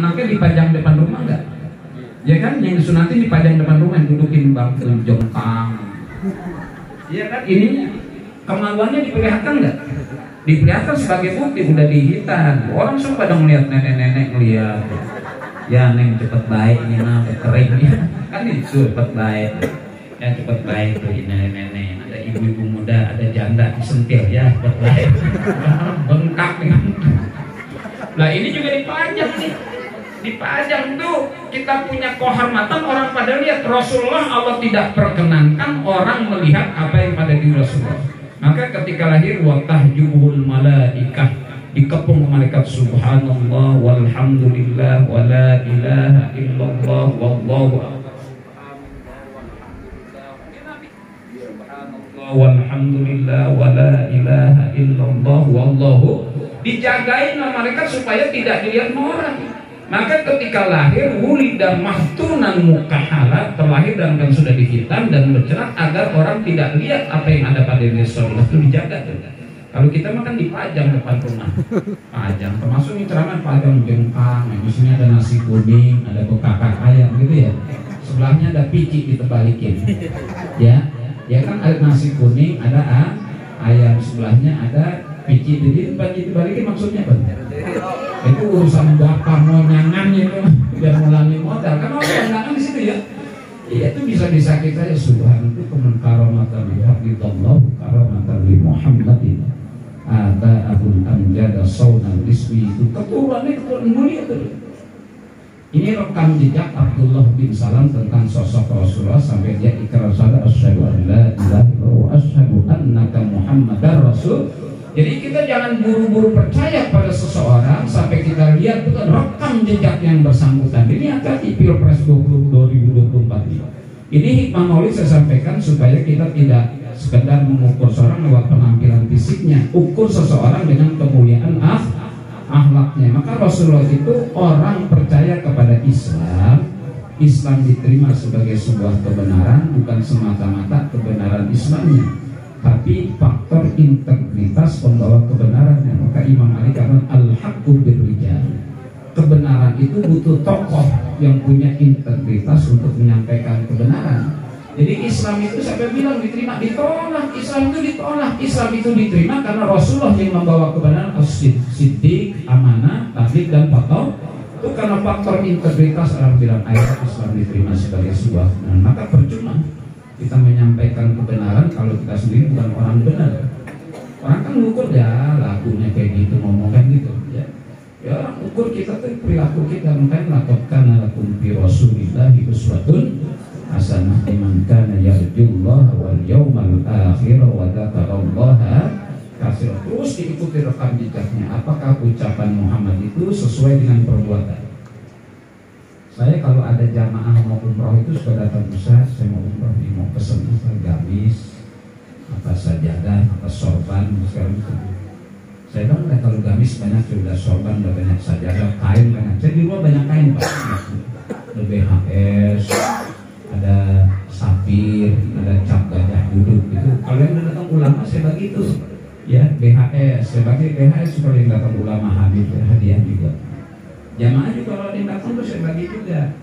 anaknya dipajang depan rumah nggak? Ya kan, yang disunatin dipajang depan rumah, yang dudukin bangku jongkang. Iya kan, ini kemaluannya diperlihatkan nggak? Diperlihatkan sebagai bukti, udah dihitan. Orang semua pada ngeliat nenek-nenek ngeliat. Ya neng cepet baik nih nah, kering ya. Kan itu cepet baik. Ya cepet baik tuh nenek-nenek. Ada ibu-ibu muda, ada janda disentil ya cepet baik. Bengkak dengan. Nah ini juga dipajang nih. Dipajang tuh kita punya kehormatan, orang pada lihat. Rasulullah Allah tidak perkenankan orang melihat apa yang pada diri Rasulullah. Maka ketika lahir wa tahjubuhul malaikah, dikepung malaikat subhanallah walhamdulillah wa la ilaha illallah wallahu walhamdulillah wa la ilaha illallah wallahu, dijagain sama malaikat supaya tidak dilihat orang. Maka ketika lahir wulida mahtunan mukahala, terlahir dan kan sudah dihitam dan bercerak agar orang tidak lihat apa yang ada pada diri Rasulullah, itu dijaga juga. Kalau kita makan dipajang depan rumah, pajang, termasuk ini ceramah pajang jengkang, di sini ada nasi kuning, ada kokak ayam gitu ya. Sebelahnya ada pici ditebalikin, ya kan ada nasi kuning, ada ayam, sebelahnya ada pici, jadi dibalikin maksudnya apa? Itu urusan bapak mau nyangan itu, biar ngulangi modal, kan orang nyangan di situ ya. Iya itu bisa disakit saja. Subhan itu kemen karamatan li hafidallah karamatan li Muhammadin. Ada abul amjad saunan ismi, itu keturunannya keturunan mulia itu. Ini rekam jejak Abdullah bin Salam tentang sosok Rasulullah sampai dia ikrar syahadat asyhadu an la ilaha illallah wa asyhadu annaka Muhammadar Rasul. Jadi kita jangan buru-buru percaya pada seseorang sampai kita lihat bukan rekam jejak yang bersangkutan. Ini hati-hati Pilpres 2024 ini. Ini hikmah maulid saya sampaikan supaya kita tidak sekedar mengukur seorang lewat penampilan fisiknya, ukur seseorang dengan kemuliaan akhlaknya. Maka Rasulullah itu orang percaya kepada Islam. Islam diterima sebagai sebuah kebenaran, bukan semata-mata kebenaran Islamnya, tapi faktor integritas pembawa kebenarannya. Maka Imam Ali katakan al-haqqu birrijal. Kebenaran itu butuh tokoh yang punya integritas untuk menyampaikan kebenaran. Jadi Islam itu sampai bilang diterima, ditolak. Islam itu ditolak. Islam itu diterima karena Rasulullah yang membawa kebenaran, as-siddiq, amanah, tabligh dan fatwa. Itu karena faktor integritas orang bilang ayat Islam diterima sebagai sebuah kebenaran. Maka percuma kita menyampaikan kebenaran kalau kita sendiri bukan orang benar. Orang kan ukur ya lagunya kayak gitu, ngomongkan gitu ya. Ya orang ukur kita tuh perilaku kita. Makanya laqad lakum fi rasulillahi uswatun hasanah liman kana yarjullaha wal yawmal akhir wa dzakarallaha katsiran. Terus diikuti rekam jejaknya. Apakah ucapan Muhammad itu sesuai dengan perbuatan? Saya kalau ada jamaah mau umroh itu suka datang, Ustaz, saya mau umroh nih, mau pesen apa, gamis, apa sajadah, apa sorban, sekarang itu. Saya bilang kalau gamis banyak sudah, sorban udah banyak, sajadah, kain banyak. Saya di luar banyak kain Pak. Ada BHS, ada sapir, ada cap gajah duduk gitu. Kalau yang datang ulama saya bagi itu, ya BHS, saya bagi BHS. Kalau yang datang ulama Habib hadiah juga. Jamaah juga kalau yang datang tuh saya bagi juga.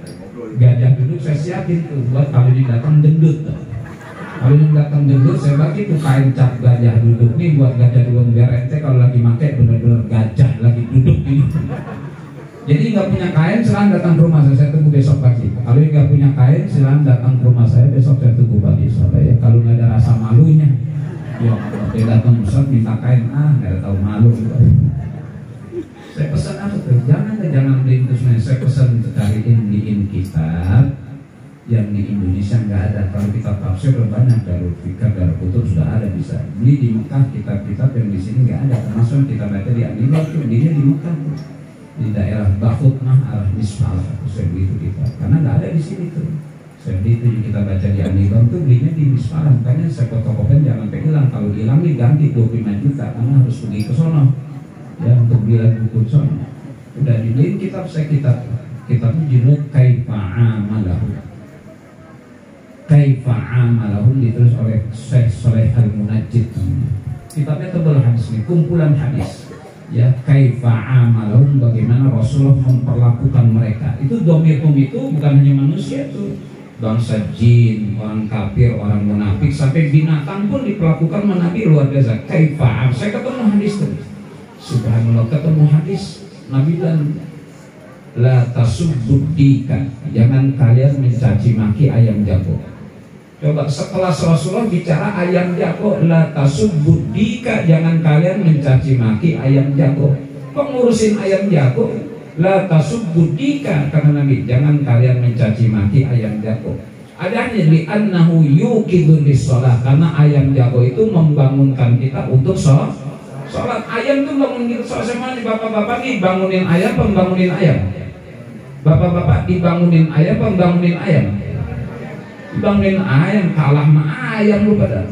Gajah duduk saya siapin tuh buat kalau yang datang gendut. Kalau yang datang gendut saya bagi tuh kain cap gajah duduk nih buat gajah duduk biar ente kalau lagi pakai bener-bener gajah lagi duduk ini. Jadi nggak punya kain silakan datang ke rumah saya tunggu besok pagi. Kalau nggak punya kain silakan datang ke rumah saya besok, saya tunggu pagi soalnya. Kalau nggak ada rasa malunya, ya dia datang Ustaz minta kain, nggak tahu malu. Saya pesan apa tuh? Jangan beli terus. Saya pesan cariin kitab yang di Indonesia nggak ada. Kalau kita tafsir banyak, Darul Fikr, Darul Kutub sudah ada, bisa beli di Mekah. Kitab-kitab yang di sini nggak ada, termasuk kita baca di Anillah tuh belinya di Mekah tuh, di daerah Bakhutnah arah Misfal. Saya beli itu kitab karena nggak ada di sini tuh. Saya beli itu kita baca di Anillah tuh belinya di Misfal. Makanya saya fotokopian jangan sampai hilang. Kalau hilang nih ganti 25 juta karena harus pergi ke sono ya untuk beli lagi buku sono. Udah dibeliin kitab saya, kitabnya judul Kaifa Amalahum ditulis oleh Syekh Shaleh Al-Munajjid. Kitabnya tebal hadis nih, kumpulan hadis. ya kaifa amalun, bagaimana Rasulullah memperlakukan mereka. Itu domirhum itu bukan hanya manusia tuh, bangsa jin, orang kafir, orang munafik, sampai binatang pun diperlakukan Nabi luar biasa. Kaifa, saya ketemu hadis tuh, subhanallah, ketemu hadis Nabi dan la tasubbudika, jangan kalian mencaci maki ayam jago. Coba setelah Rasulullah bicara ayam jago, la tasubbudika, jangan kalian mencaci maki ayam jago. Kok ngurusin ayam jago? La tasubbudika, kata Nabi, jangan kalian mencaci maki ayam jago. Adanya li annahu yuqidun lis-shalah, karena ayam jago itu membangunkan kita untuk sholat. Ayam itu bangun kita sholat. Sama nih bapak-bapak nih, bangunin ayam, pembangunin ayam. Bapak-bapak dibangunin ayam, pembangunin ayam. Bangunin ayam, kalah sama ayam lu pada.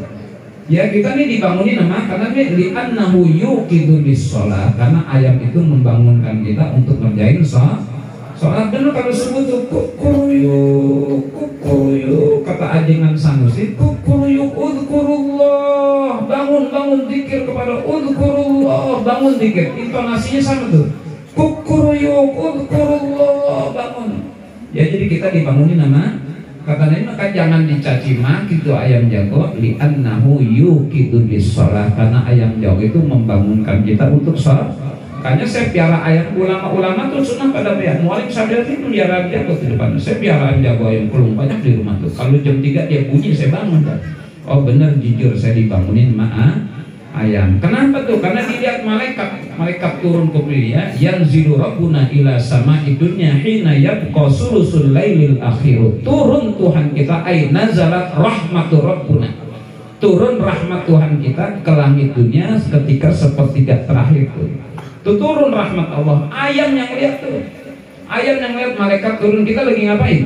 Ya kita nih dibangunin sama, karena nih li'annahu yuqidu lis-shalah, karena ayam itu membangunkan kita untuk ngerjain sholat. Dulu kalau sebut tuh kukuruyu, kata ajengan Sanusi, kukuruyu udhkurullah, bangun zikir kepada udhkurullah, bangun zikir. Intonasinya sama tuh, kukuruyu udhkurullah, bangun. Ya jadi kita dibangunin sama, kata Nabi, maka jangan dicaci maki itu ayam jago, li'annahu yuqidu lis-shalah, karena ayam jago itu membangunkan kita untuk sholat. Makanya saya piara ayam, ulama-ulama tuh sunnah pada piara. Mualim sadar itu piara ayam jago di depan. Saya piara ayam jago yang kulung banyak di rumah tuh. Kalau jam 3 dia bunyi, saya bangun kan. Oh bener, jujur saya dibangunin ayam. Kenapa tuh? Karena dilihat malaikat turun ke bumi ya. Yanzilu rabbuna ila sama'i dunya hina yabqa sulusul lailil akhir. Turun Tuhan kita, ay nazalat rahmatu rabbuna. Turun rahmat Tuhan kita ke langit dunia ketika sepertiga terakhir tuh. Turun rahmat Allah. Ayam yang lihat tuh, ayam yang lihat malaikat turun, kita lagi ngapain?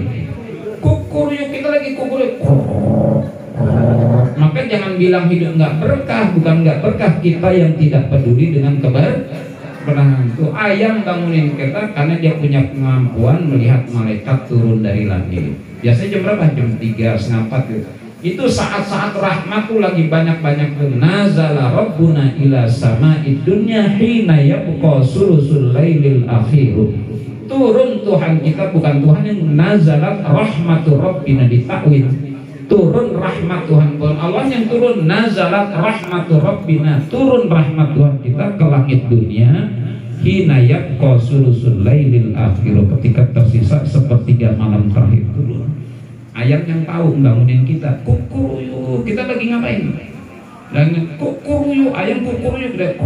Kukuryuk, kita lagi kukuryuk. Maka jangan bilang hidup nggak berkah, bukan nggak berkah, kita yang tidak peduli dengan keberkahan. Tuh ayam bangunin kita karena dia punya kemampuan melihat malaikat turun dari langit. Biasanya jam berapa? Jam 3, setengah 4 gitu. Itu saat-saat rahmat tuh lagi banyak-banyak tuh. Nazala rabbuna ila sama'id dunya hina yabqa sulusul lailil akhir. Turun Tuhan kita, bukan Tuhan yang nazalat rahmatu rabbina ditakwil. Turun rahmat Tuhan, bukan Allah yang turun. Nazalat rahmatu rabbina, turun rahmat Tuhan kita ke langit dunia hina yabqa sulusul lailil akhir, ketika tersisa sepertiga malam terakhir turun. Ayam yang tahu bangunin kita, kukuruyu, kita lagi ngapain? Dan kukuruyu, ayam kukuruyu, kita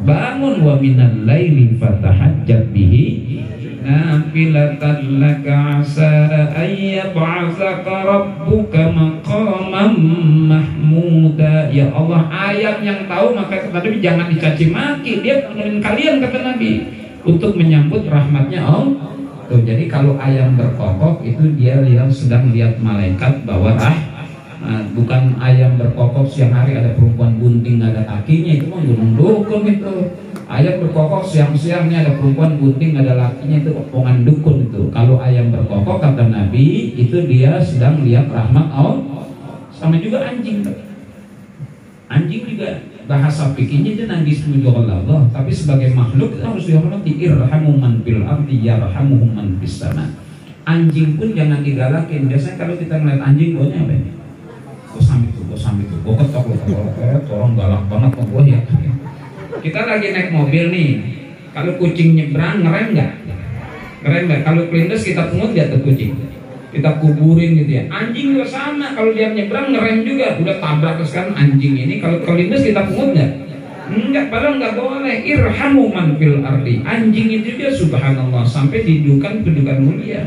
bangun, wa minal laili fatahajjat bihi nafilatan laka asa ayyab'atsaka rabbuka maqaman mahmuda. Ya Allah, ayam yang tahu, maka tadi jangan dicaci maki, dia bangunin kalian, kata Nabi, untuk menyambut rahmatnya Allah. Tuh, jadi kalau ayam berkokok itu dia sedang lihat malaikat bawa bukan ayam berkokok siang hari ada perempuan bunting ada kakinya, itu mah gunung dukun itu. Ayam berkokok siang-siang ini ada perempuan bunting ada lakinya, itu omongan dukun itu. Kalau ayam berkokok kata Nabi itu dia sedang lihat rahmat Allah. Sama juga anjing. Anjing juga bahasa fikihnya dia nangis menuju Allah, tapi sebagai makhluk harus dihormati. Irhamu man fil ardi yarhamuhum man fis sama. Anjing pun jangan digalakin. Biasanya kalau kita ngeliat anjing baunya apa ini? Gue sambil tuh, gue ketok loh, orang galak banget sama gue ya. Kita lagi naik mobil nih, kalau kucing nyebrang ngerem nggak? Ngerem nggak? Kalau kelindes kita pungut nggak tuh kucing? Kita kuburin gitu ya. Anjing juga sama, kalau dia nyebrang ngerem juga, udah tabrak sekarang anjing ini. Kalau kelindes kita pungut nggak? Enggak, padahal nggak boleh. Irhamu man fil ardi. Anjing itu dia subhanallah sampai didudukan kedudukan mulia.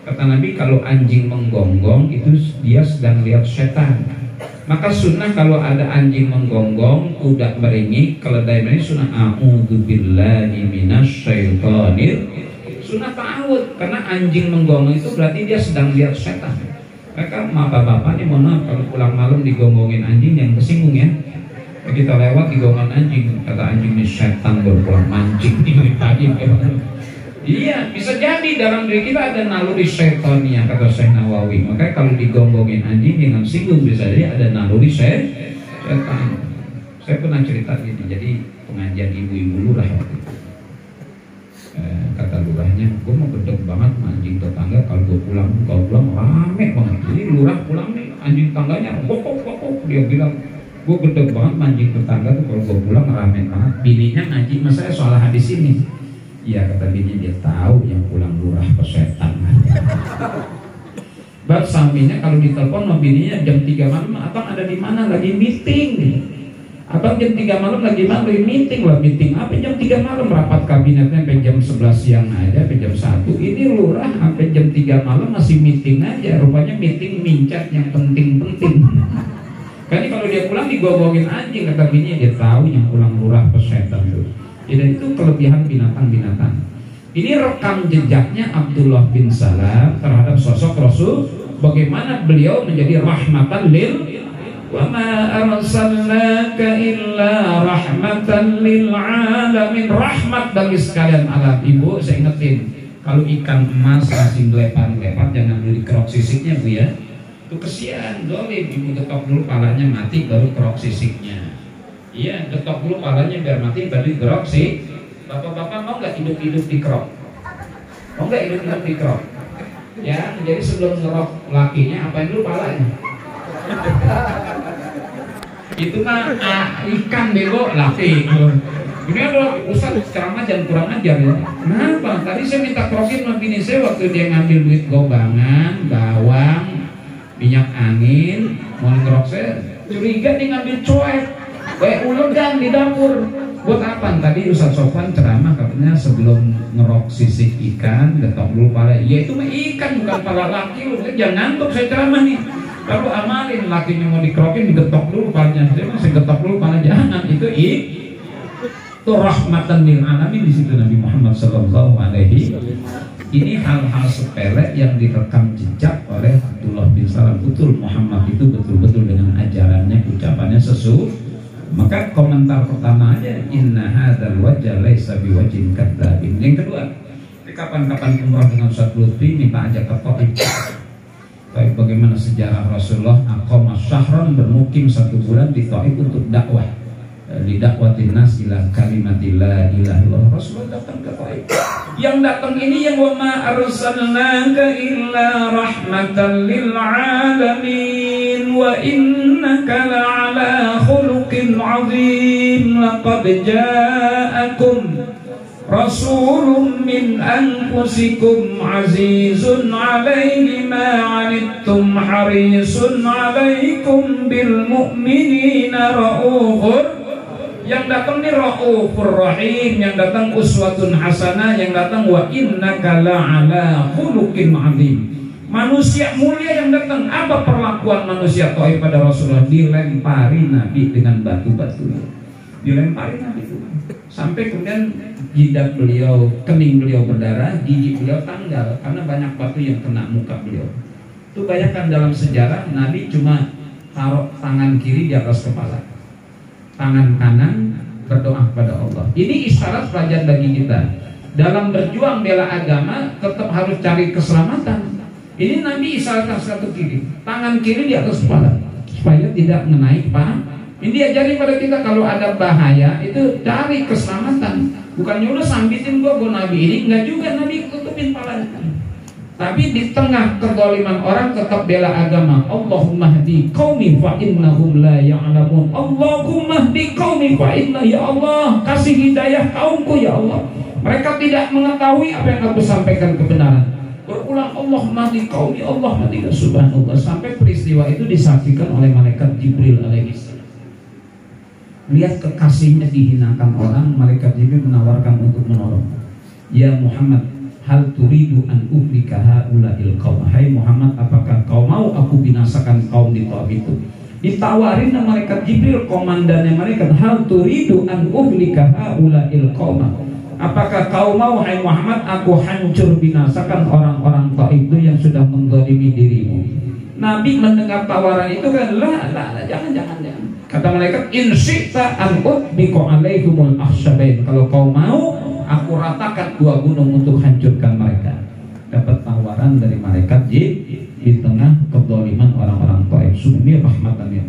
Kata Nabi kalau anjing menggonggong itu dia sedang lihat setan. Maka sunnah kalau ada anjing menggonggong, kuda meringik, keledai meringik, sunnah a'udzubillahi minasyaitonir. Sunnah ta'awud, karena anjing menggonggong itu berarti dia sedang lihat setan. Maka bapak-bapak ini mohon maaf kalau pulang malam digonggongin anjing yang kesinggung ya. Kita lewat digonggong anjing, kata anjing ini setan baru pulang mancing di tadi. Iya, bisa jadi dalam diri kita ada naluri setannya, kata Syekh Nawawi. Maka kalau digonggongin anjing dengan singgung bisa jadi ada naluri setan. Saya pernah cerita gini, jadi pengajian ibu-ibu lurah waktu itu. Kata lurahnya, gue mau gedeg banget sama anjing tetangga, kalau gue pulang rame banget. Jadi lurah pulang nih, anjing tangganya kokok. Dia bilang, gue gedeg banget sama anjing tetangga tuh kalau gue pulang rame banget. Bininya ngaji sama saya soal hadis ini. Iya, kata bini, dia tahu yang pulang lurah pesetan. Bab suaminya kalau ditelepon sama bininya jam 3 malam, abang ada di mana? Lagi meeting nih. Abang jam 3 malam lagi mana? Lagi meeting lah. Meeting apa jam 3 malam? Rapat kabinetnya sampai jam 11 siang aja, sampai jam 1. Ini lurah sampai jam 3 malam masih meeting aja. Rupanya meeting mincat yang penting-penting. Kan kalau dia pulang digogongin anjing, kata bininya, dia tahu yang pulang lurah pesetan tuh. Jadi itu kelebihan binatang-binatang. Ini rekam jejaknya Abdullah bin Salam terhadap sosok Rasul, bagaimana beliau menjadi rahmatan lil wa ma arsalnaka illa rahmatan lil alamin, rahmat bagi sekalian alam. Ibu, saya ingetin, kalau ikan emas masih gelepan-gelepan jangan beli kerok sisiknya, Bu ya. Itu kesian, dolim. Ibu getok dulu palanya mati baru kerok sisiknya. Iya, getok dulu palanya biar mati baru kerok sih. Bapak-bapak mau nggak hidup-hidup di kerok? Mau nggak hidup-hidup di kerok? Ya, jadi sebelum ngerok lakinya apain dulu palanya? Itu mah ikan bego laki. Ini adalah Ustaz ceramah jangan kurang ajar ya. Kenapa? Tadi saya minta krokin sama bini saya waktu dia ngambil duit gobangan, bawang, minyak angin, mau ngerok saya curiga dia ngambil cuek. Kayak ulegan di dapur. Buat apa? Tadi Ustaz Sofwan ceramah katanya sebelum ngerok sisik ikan, getok dulu pala. Ya itu mah ikan bukan pala laki lu. Jangan ngantuk saya ceramah nih. Lalu amalin lakinya mau dikerokin digetok dulu palanya. Saya getok dulu pala, jangan. Itu rahmatan lil alamin di situ Nabi Muhammad sallallahu alaihi. Ini hal-hal sepele yang direkam jejak oleh Abdullah bin Salam. Betul Muhammad itu betul-betul dengan ajarannya, ucapannya sesuai. Maka komentar pertama aja, inna hadzal wajha laisa biwajhin kadzabin. Yang kedua, kapan-kapan umrah dengan Ustaz Lutfi minta ajak ke Taif. Taif bagaimana sejarah Rasulullah aqama syahran, bermukim 1 bulan di Taif untuk dakwah. Li da'watin nas ila kalimatil la ilaha illallah. Rasulullah datang ke Taif. Yang datang ini yang wa ma arsalnaka illa rahmatan lil alamin wa innaka la'ala khuluqin 'azim. Laqad ja'akum rasulun min anfusikum azizun 'alaihi ma 'anittum harisun 'alaikum bil mu'minina raufur. Yang datang nih Raufur Rahim, yang datang uswatun hasanah, yang datang wa innaka la'ala khuluqin 'azim. Manusia mulia yang datang. Apa perlakuan manusia Taif pada Rasulullah? Dilempari Nabi dengan batu-batu. Dilempari Nabi itu. Sampai kemudian jidat beliau, kening beliau berdarah, gigi beliau tanggal karena banyak batu yang kena muka beliau. Itu bayangkan dalam sejarah Nabi cuma taruh tangan kiri di atas kepala, tangan kanan berdoa kepada Allah. Ini isyarat pelajaran bagi kita. Dalam berjuang bela agama tetap harus cari keselamatan. Ini Nabi isyaratkan satu kiri, tangan kiri di atas kepala supaya tidak mengenai paha. Ini diajari pada kita kalau ada bahaya itu cari keselamatan. Bukannya udah sambitin gua Nabi ini, enggak juga Nabi tutupin palanya. Tapi di tengah kezaliman orang tetap bela agama. Allahumma hdi qaumi fa innahum la ya'lamun. Allahumma hdi qaumi fa inna, ya Allah kasih hidayah kaumku ya Allah. Mereka tidak mengetahui apa yang aku sampaikan kebenaran. Berulang Allahumma hdi qaumi, Allahumma hdi, subhanallah, sampai peristiwa itu disaksikan oleh malaikat Jibril alaihissalam. Lihat kekasihnya dihinakan orang, malaikat Jibril menawarkan untuk menolong. Ya Muhammad, hal turidu an uhlika haula'il qaum. Hai Muhammad, apakah kau mau aku binasakan kaum di Taif itu? Ditawarin sama malaikat Jibril, komandannya malaikat, hal turidu an uhlika haula'il qaum. Apakah kau mau hai Muhammad aku hancur binasakan orang-orang Taif itu yang sudah menzalimi dirimu? Nabi mendengar tawaran itu kan, jangan. Kata malaikat, in syi'ta an utbiqa alaihimul ahsabain. Kalau kau mau aku ratakan 2 gunung untuk hancurkan mereka. Dapat tawaran dari malaikat di tengah kezaliman orang-orang Taif. Ini rahmatannya.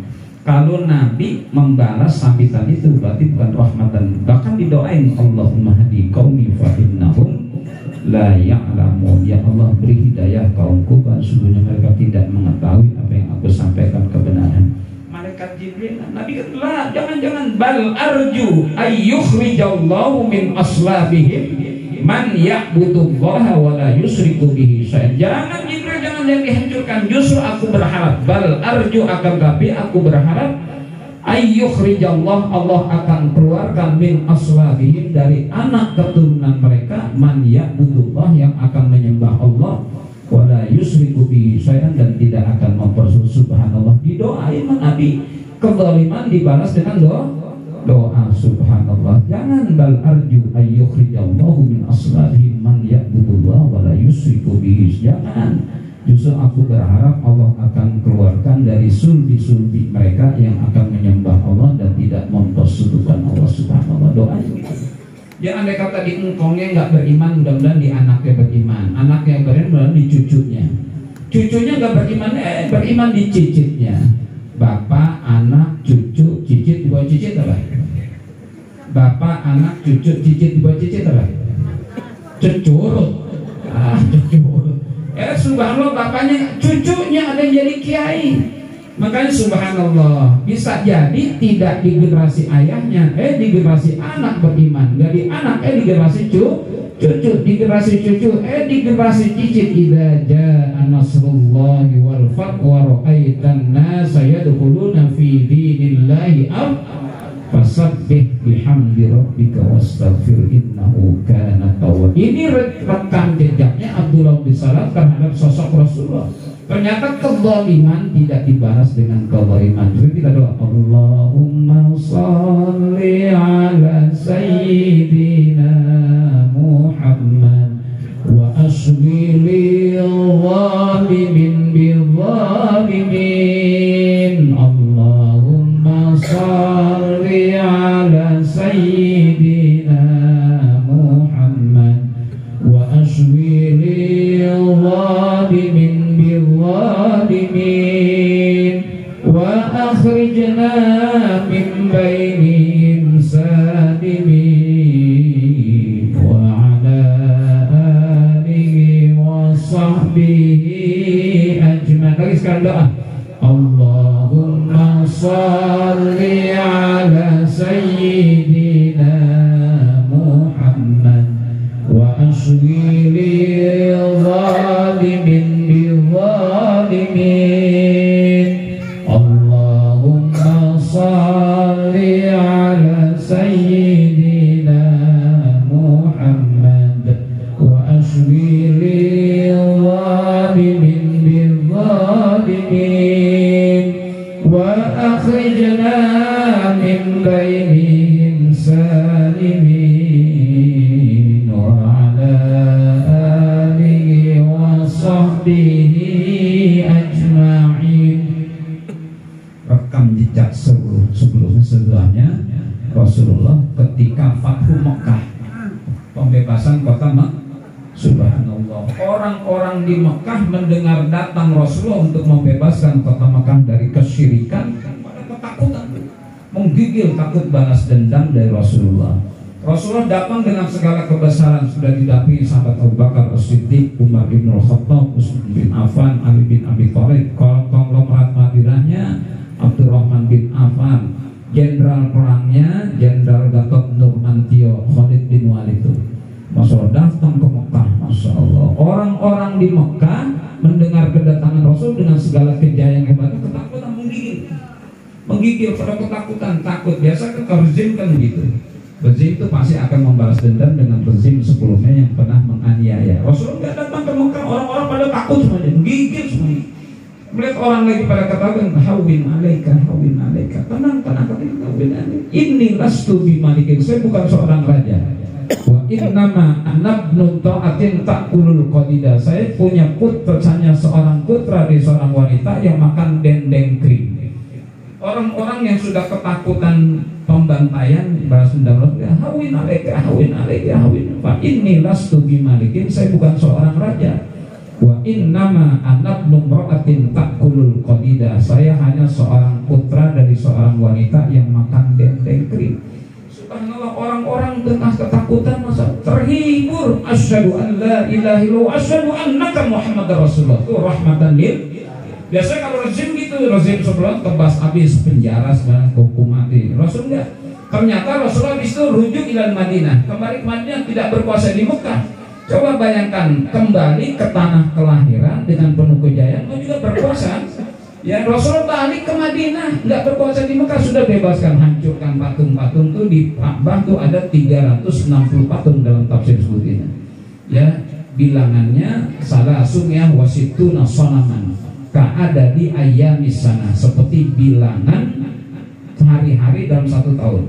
Kalau Nabi membalas sambitan itu berarti bukan rahmatan. Bahkan didoain Allahumma hadi qaumi fa innahum la ya'lamun. Ya Allah, beri hidayah kaumku, sesungguhnya mereka tidak mengetahui apa yang aku sampaikan kebenaran. Malaikat Jibril, Nabi kata, jangan, bal arju ayyukhrijallahu min aslabihim man ya'budullaha wa la yusyriku bihi syai'an. Jangan Jibril, jangan dihancurkan. Justru aku berharap, bal arju, akan tapi aku berharap ayyukhrijallah, Allah akan keluarkan min aslabihim, dari anak keturunan mereka, man ya'budullah, yang akan menyembah Allah, wala yusyriku bihi syai'an, dan tidak akan mempersekutukan. Subhanallah, didoain Nabi, kezaliman dibalas dengan doa. Subhanallah. Jangan, bal arju ayyukhrijallahu min aslabihim man ya'budullah wala yusyriku bihi. Jangan, justru aku berharap Allah akan keluarkan dari sulbi-sulbi mereka yang akan menyembah Allah dan tidak mempersekutukan Allah. Subhanallah, doa itu. Ya, andai kata di engkongnya nggak beriman, mudah-mudahan di anaknya beriman. Anaknya beriman, mudah-mudahan di cucunya. Cucunya nggak beriman, beriman di cicitnya. Bapak, anak, cucu, cicit, di bawah cicit apa? Bapak, anak, cucu, cicit, di bawah cicit apa? Cucurut. Cucurut. Subhanallah, bapaknya, cucunya ada yang jadi kiai. Makanya subhanallah, bisa jadi tidak di generasi ayahnya, di generasi anak beriman, nggak di anak, di generasi cucu, di generasi cucu, di generasi cicit. Idza jaa nasrullahi wal fath wa ra'aitan nasa yadkhuluna fi dinillahi fasabbih bihamdi rabbika wastaghfir innahu kana tawwab. Ini rekam jejaknya Abdullah bin Salam terhadap sosok Rasulullah. Ternyata kezaliman tidak dibalas dengan kezaliman. Jadi kita doa, Allahumma sholli ala sayyidina Muhammad wa asghili zalimin bil zalimin. Allahumma sholli ala sayyidina Muhammad wa asghili zalimin الظالمين وأخرجنا من بينهم سالمين وعلى آله وصحبه أجمعين. Lagi sekarang doa, Allahumma salli ala sayyidina Muhammad wa asghili zalimin الظالمين. اللهم صل على سيدنا محمد وأشغل الظالمين بالظالمين وأخرجنا من بينهم سالمين وعلى آله وصحبه jejak sebelumnya Rasulullah ketika Fathu Mekah, pembebasan kota Mekah. Subhanallah, orang-orang di Mekah mendengar datang Rasulullah untuk membebaskan kota Mekah dari kesyirikan, pada ketakutan, menggigil takut balas dendam dari Rasulullah. Rasulullah datang dengan segala kebesaran, sudah didampingi sahabat Abu Bakar As-Siddiq, Umar bin Al-Khattab, Utsman bin Affan, Ali bin Abi Thalib, konglomerat Madinahnya Abdurrahman bin Affan, jenderal perangnya Jenderal Gatot Nurmantio, Khalid bin Walid itu. Masya Allah, datang ke Mekah. Masya Allah, orang-orang di Mekah mendengar kedatangan Rasul dengan segala kejayaan hebatnya, ketakutan, menggigil pada ketakutan, takut. Biasa ke rezim kan begitu. Rezim itu pasti akan membalas dendam dengan rezim sebelumnya yang pernah menganiaya. Rasul nggak datang ke Mekah, orang-orang pada takut semuanya, menggigil semuanya. Melihat orang lagi pada katakan hawin alaika, tenang, hawin alaika. Inni lastu bimalikin, saya bukan seorang raja. Wa innama anabnu ta'atin ta'kulul qadida, saya punya putra, hanya seorang putra dari seorang wanita yang makan dendeng kering. Orang-orang yang sudah ketakutan pembantaian balas dendam, hawin alaika. Fa inni lastu bimalikin, saya bukan seorang raja. Wa innama anak numra'atin takulul qadida. Saya hanya seorang putra dari seorang wanita yang makan dendeng kering. Subhanallah, orang-orang tengah ketakutan masa terhibur. Asyhadu an la ilaha illallah, asyhadu annaka Muhammadar Rasulullah. Itu rahmatan lil. Biasanya kalau rezim gitu, rezim sebelum tebas habis penjara sebenarnya hukum mati. Rasul enggak. Ternyata Rasulullah itu rujuk ila Madinah, kembali ke Madinah, tidak berkuasa di Mekah. Coba bayangkan kembali ke tanah kelahiran dengan penuh kejayaan, itu juga berkuasa. Ya, Rasulullah balik ke Madinah, nggak berkuasa di Mekah, sudah bebaskan, hancurkan patung-patung tuh di Ka'bah tuh ada 360 patung dalam tafsir seperti ini. Ya, bilangannya salah sumya wasituna sonaman ka'ada di ayamis sana, seperti bilangan hari-hari dalam 1 tahun.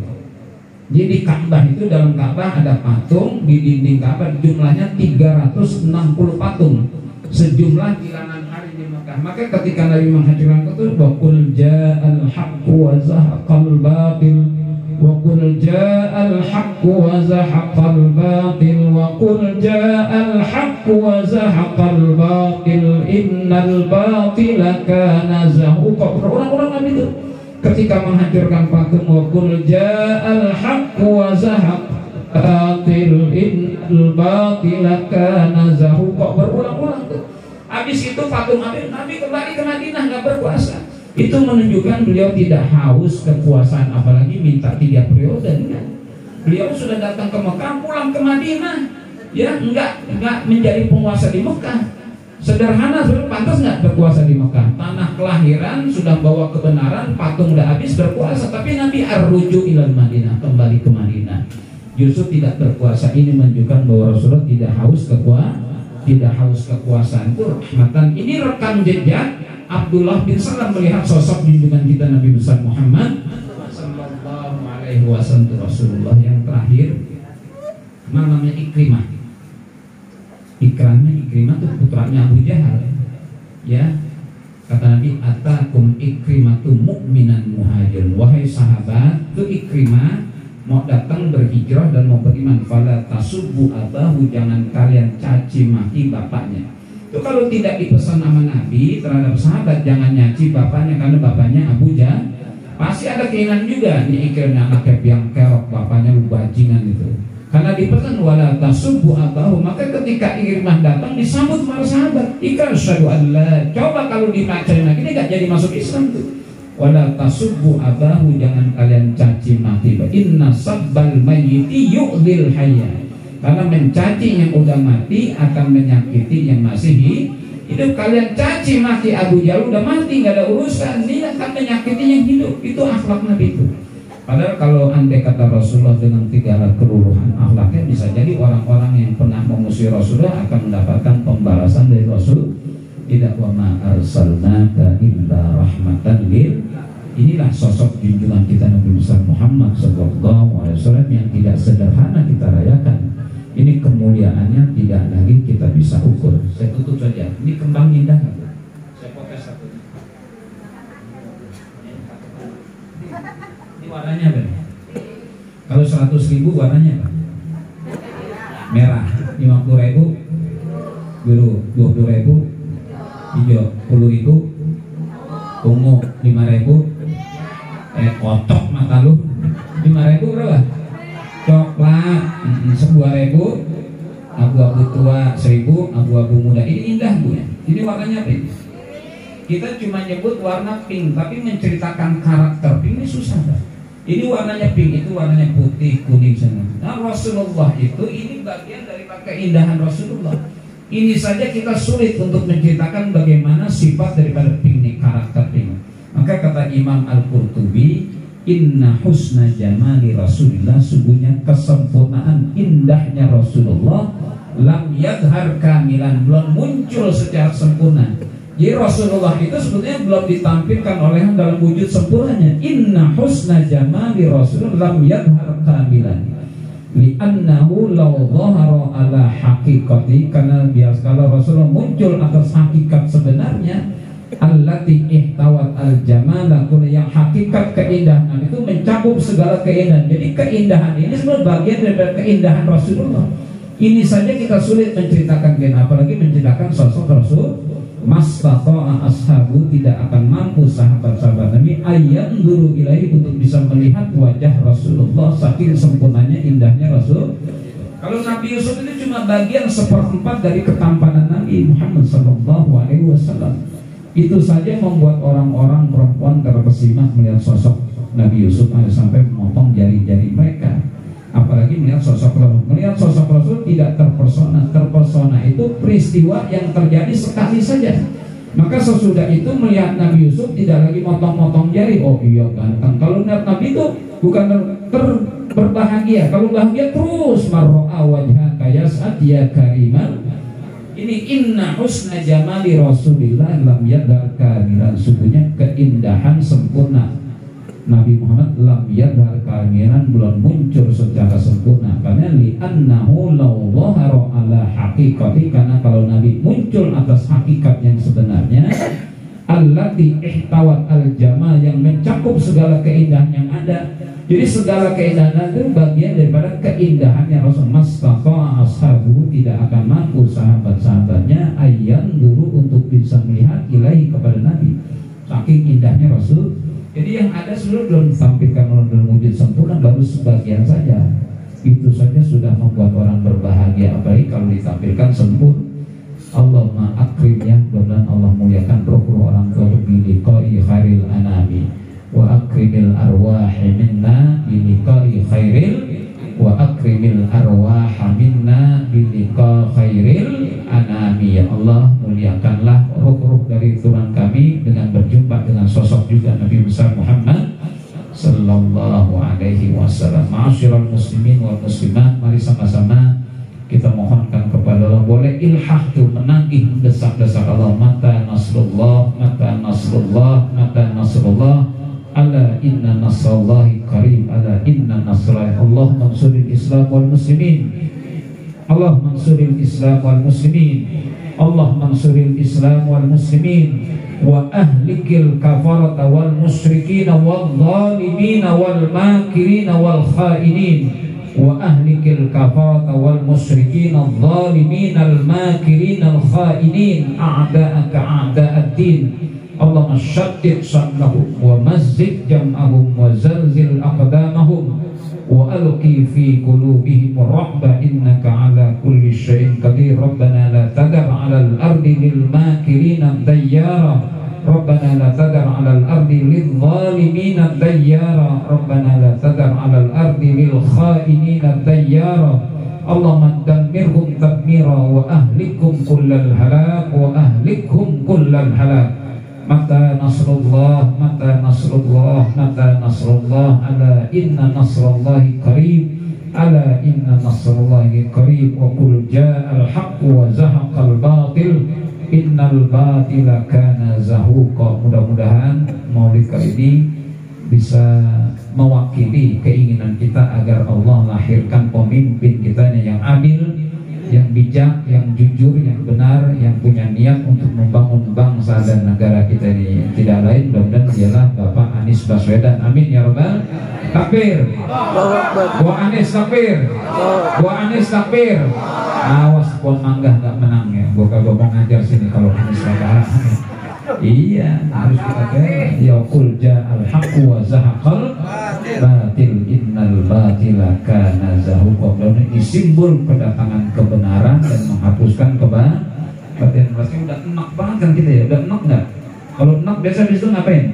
Jadi di Ka'bah itu, dalam Ka'bah ada patung, di dinding Ka'bah jumlahnya 360 patung, sejumlah bilangan hari di Mekah. Maka ketika Nabi menghancurkan itu, wa qul ja'al haqqu wa zahaqal batil, wa qul ja'al haqqu wa zahaqal batil, wa qul ja'al haqqu wa zahaqal batil, innal batila kana zahuqa. Orang-orang Nabi itu ketika menghancurkan patung, wa qul ja'al haqqu wa zahaqal innal batila kana zahuqa, berulang-ulang tuh. Habis itu patung Nabi kembali ke Madinah, nggak berkuasa. Itu menunjukkan beliau tidak haus kekuasaan, apalagi minta 3 periode. Beliau sudah datang ke Mekah, pulang ke Madinah, ya nggak menjadi penguasa di Mekah. Sederhana, sudah pantas nggak berkuasa di Mekah? Tanah kelahiran sudah bawa kebenaran, patung udah habis, berkuasa. Tapi Nabi arruju ilal Madinah, kembali ke Madinah, justru tidak berkuasa. Ini menunjukkan bahwa Rasulullah tidak haus kekuasaan, itu rahmatan. Ini rekam jejak Abdullah bin Salam melihat sosok junjungan kita Nabi besar Muhammad sallallahu alaihi wasallam, Rasulullah. Yang terakhir namanya Ikrimah. Ikrimah itu putranya Abu Jahal. Ya, kata Nabi, atakum Ikrimatu mu'minan muhajir. Wahai sahabat, itu Ikrimah mau datang berhijrah dan mau beriman. Fala tasubbu abahu, jangan kalian caci maki bapaknya. Itu kalau tidak dipesan sama Nabi terhadap sahabat, jangan nyaci bapaknya, karena bapaknya Abu Jahal. Pasti ada keinginan juga, ini Ikrimah anaknya biang kerok, bapaknya lu bajingan itu. Karena dipesan wala tasubbu abahu, maka ketika Ikrimah datang disambut para sahabat. Ikrar syahadu Allah. Coba kalau dimacain lagi, ini gak jadi masuk Islam tuh. Wala tasubbu abahu, jangan kalian caci maki. Inna sabbal mayyiti yu'dil hayya, karena mencaci yang udah mati akan menyakiti yang masih hidup. Kalian caci maki Abu Jahal udah mati, nggak ada urusan, ini akan menyakiti yang hidup. Itu akhlak Nabi itu. Padahal kalau andai kata Rasulullah dengan 3 keluruhan akhlaknya, bisa jadi orang-orang yang pernah memusuhi Rasulullah akan mendapatkan pembalasan dari Rasul. Tidak, wa ma arsalnaka illa rahmatan lil. Inilah sosok junjungan kita Nabi besar Muhammad sallallahu alaihi wasallam yang tidak sederhana kita rayakan. Ini kemuliaannya tidak lagi kita bisa ukur. Saya tutup saja. Ini kembang indah. Saya potong satu. Ini warnanya apa? Kalau 100.000 warnanya apa? Merah. 50.000 biru, 20.000 hijau, 10.000 ungu, 5.000 kotok mata lu. 5.000 berapa? Coklat 10.000, abu-abu tua 1.000, abu-abu muda. Ini indah Bu ya. Ini warnanya pink. Kita cuma nyebut warna pink, tapi menceritakan karakter pink ini susah Pak. Ini warnanya pink, itu warnanya putih, kuning semua. Nah Rasulullah itu, ini bagian dari keindahan Rasulullah. Ini saja kita sulit untuk menceritakan bagaimana sifat daripada pink ini, karakter pink. Maka kata Imam Al-Qurtubi, inna husna jamali Rasulullah, sungguhnya kesempurnaan indahnya Rasulullah, lam yadhar kamilan, belum muncul secara sempurna. Jadi Rasulullah itu sebetulnya belum ditampilkan oleh dalam wujud sempurnanya. Inna husna jamali Rasulullah lam yadhar kamilan, li'annahu law dhahara ala haqiqati, karena biasa kalau Rasulullah muncul atas hakikat sebenarnya, allati ihtawat al-jamala, yang hakikat keindahan itu mencakup segala keindahan. Jadi keindahan ini sebenarnya bagian dari keindahan Rasulullah. Ini saja kita sulit menceritakan, apalagi menceritakan menceritakan sosok Rasul. Mastata'a ashabu, tidak akan mampu sahabat-sahabat Nabi ayyan duru ilahi, untuk bisa melihat wajah Rasulullah, saking sempurnanya indahnya Rasul. Kalau Nabi Yusuf itu cuma bagian 1/4 dari ketampanan Nabi Muhammad SAW. Itu saja membuat orang-orang perempuan terkesima melihat sosok Nabi Yusuf, sampai memotong jari-jari mereka. Apalagi melihat sosok Rasul. Melihat sosok Rasul tidak terpersona. Terpersona itu peristiwa yang terjadi sekali saja. Maka sesudah itu melihat Nabi Yusuf tidak lagi motong-motong jari. Oh iya ganteng. Kalau melihat Nabi itu bukan berbahagia. Kalau bahagia terus marro'a wajhaka yas'ad ya kariman. Ini inna husna jamali Rasulillah lam yadhar kamilan. Sungguhnya keindahan sempurna Nabi Muhammad lam yadhar kamilan, belum muncul secara sempurna. Karena li'annahu law dhahara ala haqiqati, karena kalau Nabi muncul atas hakikat yang sebenarnya, allati ihtawat al-jamal, yang mencakup segala keindahan yang ada. Jadi segala keindahan itu bagian daripada keindahannya Rasul. Mastata'a ashabu, tidak akan mampu sahabat-sahabatnya ayyan dulu untuk bisa melihat ilahi kepada Nabi, saking indahnya Rasul. Jadi yang ada seluruh belum ditampilkan dalam wujud sempurna, baru sebagian saja. Itu saja sudah membuat orang berbahagia, apalagi kalau ditampilkan sempurna. Allahumma akrim, ya, mudah-mudahan Allah muliakan roh-roh orang tua biliqa'i khairil anami, wa akrimil arwahi minna biliqa'i khairil, wa akrimil arwaha minna biliqa khairil anami. Ya Allah, muliakanlah roh-roh dari turunan kami dengan berjumpa dengan sosok juga Nabi besar Muhammad sallallahu alaihi wasallam. Ma'asyiral muslimin wal muslimat, mari sama-sama kita mohonkan kepada Allah, boleh ilhah tuh menagih desak-desak Allah, mata nasrullah, mata nasrullah, mata nasrullah, ala inna nasrallahi qarib, ala inna nasrallahi. Allah mansuril Islam wal muslimin, Allah mansuril Islam wal muslimin, Allah mansuril Islam wal muslimin, wa ahlikil kafarata wal musyrikina wal zalimina wal makirina wal khainin, wa ahlikil kafarata wal musyrikina al zalimina al makirina al khainin, a'da'aka a'da'ad-din. Allah masyaddid samlahum wa mazzid jam'ahum wa zalzil aqdamahum wa alqi fi qulubihim rahbah innaka ala kulli syai'in qadir. Rabbana la tadar 'alal ardi lil makirina dayyara, Rabbana la tadar 'alal ardi lil zalimina dayyara, Rabbana la tadar 'alal ardi lil khainina dayyara. Allahumma dammirhum tadmira wa ahlikum kullal halak wa ahlikum kullal halak. Mata nasrullah, mata nasrullah, mata nasrullah, ala inna nasrullahi qarib, ala inna nasrullahi qarib, wa qul ja'al haqq wa zahaqal batil, innal batila kana zahuqa. Mudah-mudahan maulid kali ini bisa mewakili keinginan kita agar Allah lahirkan pemimpin kita yang adil, yang bijak, yang jujur, yang benar, yang punya niat untuk membangun bangsa dan negara kita ini. Tidak lain mudah-mudahan dialah Bapak Anies Baswedan. Amin ya rabbal. Takbir. Bu Anies takbir. Bu Anies takbir. Awas Puan Mangga nggak menang ya. Gua kagak mau ngajar sini kalau Anies kalah. Iya, harus kita bela. Ya qul ja'al haqqu wa zahaqal batil, innal batila kana zahuqa. Dan ini simbol kedatangan kebenaran dan menghapuskan kebatilan. Pasti udah enak banget kan kita ya, udah enak nggak? Kalau enak biasa itu ngapain?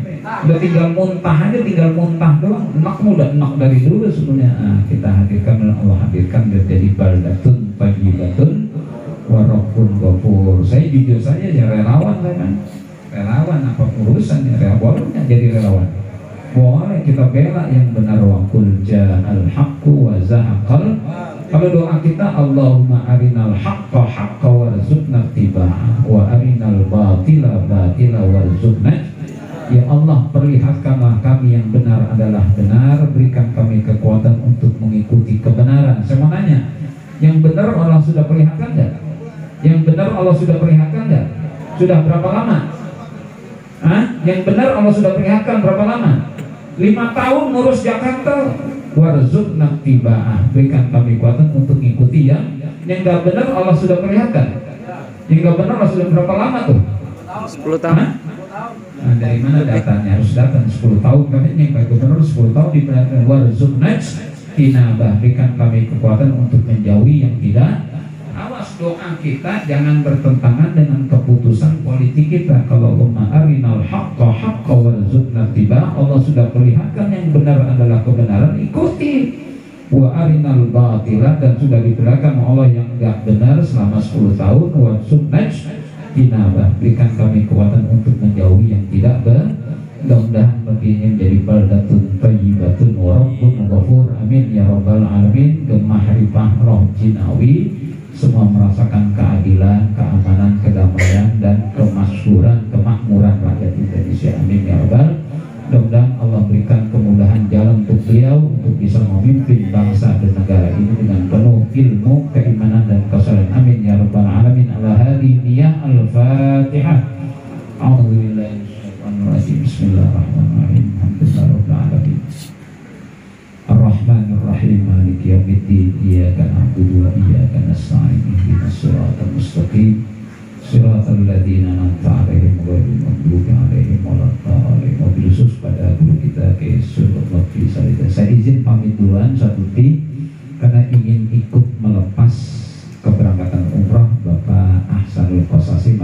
Udah tinggal muntah aja, tinggal muntah doang. Enakmu udah enak dari dulu sebenarnya. Nah, kita hadirkan, Allah hadirkan jadi baldatun tayyibatun wa rabbun ghafur. Saya jujur saja ya relawan saya kan. Relawan apa urusannya, boleh jadi relawan, boleh kita bela yang benar. Wa qul ja'al haqqu wa zahaqal. Kalau doa kita Allahumma arinal haqqa haqqa warzuqna ittiba'ah wa arinal batila batila warzuqna. Ya Allah, perlihatkanlah kami yang benar adalah benar, berikan kami kekuatan untuk mengikuti kebenaran. Saya mau nanya, yang benar Allah sudah perlihatkan enggak? Yang benar Allah sudah perlihatkan enggak? Sudah berapa lama? Yang benar Allah sudah perlihatkan berapa lama? 5 tahun ngurus Jakarta. Warzuqna ittiba'ah, berikan kami kekuatan untuk mengikuti yang enggak benar Allah sudah perlihatkan. Yang gubernur sudah berapa lama tuh? 10 tahun. Nah, dari mana datanya? Harus datang 10 tahun. Kami yang Pak Gubernur 10 tahun diperhatikan warzuqna tinabah, berikan kami kekuatan untuk menjauhi yang tidak. Awas doa kita jangan bertentangan dengan keputusan politik kita. Kalau Allahumma arinal haqqa haqqa warzuqna tibaa, Allah sudah perlihatkan yang benar adalah kebenaran, ikuti. Wa arinal batila, dan sudah diperlihatkan Allah yang enggak benar selama 10 tahun. Warzuqna tinabah, berikan kami kekuatan untuk menjauhi yang tidak benar. Mudah-mudahan begini menjadi baldatun thayyibatun wa rabbun ghafur, amin ya rabbal alamin. Gemahrifah roh jinawi, semua merasakan keadilan, keamanan, kedamaian, dan kemakmuran rakyat Indonesia, amin ya rabbal. Mudah-mudahan Allah berikan kemudahan jalan untuk beliau untuk bisa memimpin bangsa dan negara ini dengan penuh ilmu, keimanan, dan kesalehan, amin ya rabbal alamin. Ala hadhihi niyyah al-Fatihah. A'udzubillahi Bismillahirrahmanirrahim. Alhamdulillahirabbil alamin. Ar-Rahmanir-Rahim. Maliki yaumiddin. Iyyaka na'budu wa iyyaka nasta'in. Ihdinas siratal mustaqim. Siratal ladzina an'amta 'alaihim ghairil maghdubi 'alaihim waladdallin. Wabil khusus pada guru kita Syekh Lutfi Salida. Saya izin pamit duluan satu detik karena ingin ikut melepas keberangkatan umrah Bapak Ahsanul Qasasi